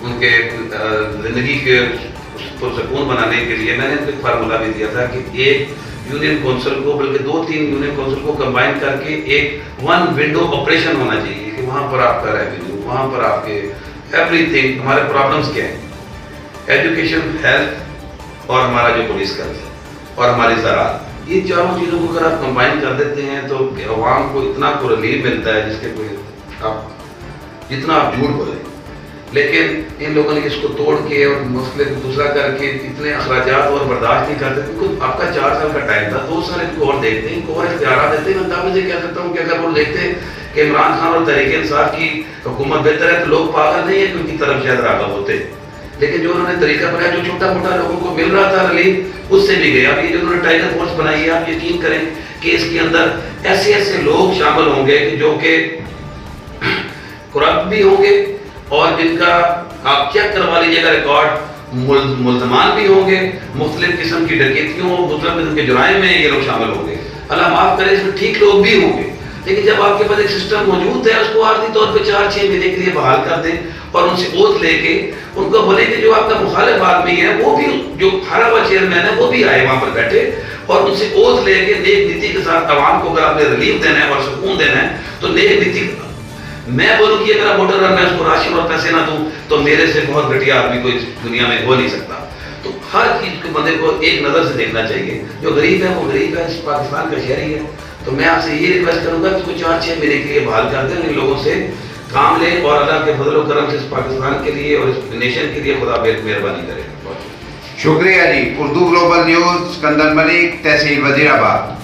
ان کے زندگی کے پرسکون بنانے کے لیے میں نے ایک فارمولہ بھی دیا تھا کہ ایک یونین کونسل کو بلکہ 2-3 یونین کونسل کو کمبائن کر کے ایک ون ونڈو آپریشن ہونا چاہیے کہ وہاں پر آپ کا ریونیو، وہاں پر آپ کے ایوری تھنگ، ہمارے پرابلمس کیا ہیں، ایجوکیشن، ہیلتھ اور ہمارا جو پولیس کا اور ہماری زراعت، یہ چاروں چیزوں کو اگر آپ کمبائن کر دیتے ہیں تو عوام کو اتنا کو ریلیف ملتا ہے جس کے کوئی آپ جتنا آپ جھوٹ بولیں. لیکن ان لوگوں نے اس کو توڑ کے اور مسئلے کو دوسرا کر کے اتنے اخراجات اور برداشت نہیں کرتے کیونکہ آپ کا 4 سال کا ٹائم تھا، 2 سال ان کو اور دیکھتے ہیں، ان کو اور اختیارات دیتے ہیں. میں دعوے سے کہہ سکتا ہوں کہ اگر وہ دیکھتے ہیں کہ عمران خان اور تحریک انصاف کی حکومت بہتر ہے تو لوگ پاگل نہیں ہیں کہ ان کی طرف شاید راغب ہوتے. لیکن جو انہوں نے طریقہ بنایا، جو چھوٹا موٹا لوگوں کو مل رہا تھا ریلیف، اس سے بھی گئے. اب یہ جو انہوں نے ٹائیگر فورس بنائی ہے، آپ یقین کریں کہ اس کے اندر ایسے ایسے لوگ شامل ہوں گے کہ جو کہ کرپٹ بھی ہوں گے اور جن کا آپ چیک کروا لیجیے گا ریکارڈ، ملزمان بھی ہوں گے، مختلف قسم کی ڈکیتیوں، مختلف قسم کے جرائم میں یہ لوگ شامل ہوں گے. اللہ معاف کرے، اس میں ٹھیک لوگ بھی ہوں گے. لیکن جب آپ کے پاس ایک سسٹم موجود ہے، اس کو عارضی طور پہ 4-6 مہینے کے لیے بحال کر دیں اور ان سے اوت لے کے ان کو بولیں کہ جو آپ کا مخالف آدمی ہے وہ بھی، جو ہرا ہوا چیئرمین ہے وہ بھی آئے وہاں پر بیٹھے اور ان سے اوت لے کے نیک نیتی کے ساتھ عوام کو اگر آپ نے ریلیف دینا ہے اور سکون دینا ہے تو نیک نیتی. میں بولوں کہ میرا ووٹر ہے، میں اس کو راشن اور پیسے نہ دوں تو میرے سے بہت گھٹیا آدمی کوئی دنیا میں ہو نہیں سکتا. تو ہر چیز کے بندے کو ایک نظر سے دیکھنا چاہیے. جو غریب ہے وہ غریب ہے، اس پاکستان کا شہری ہے. تو میں آپ سے یہ ریکویسٹ کروں گا کہ اس کو 4-6 مہینے کے لیے بحال کر دیں، ان لوگوں سے کام لیں اور اللہ کے فضل و کرم سے اس پاکستان کے لیے اور اس نیشن کے لیے خدا مہربانی کرے. شکریہ جی. اردو گلوبل نیوز، اسکندر ملک، تحصیل وزیر آباد.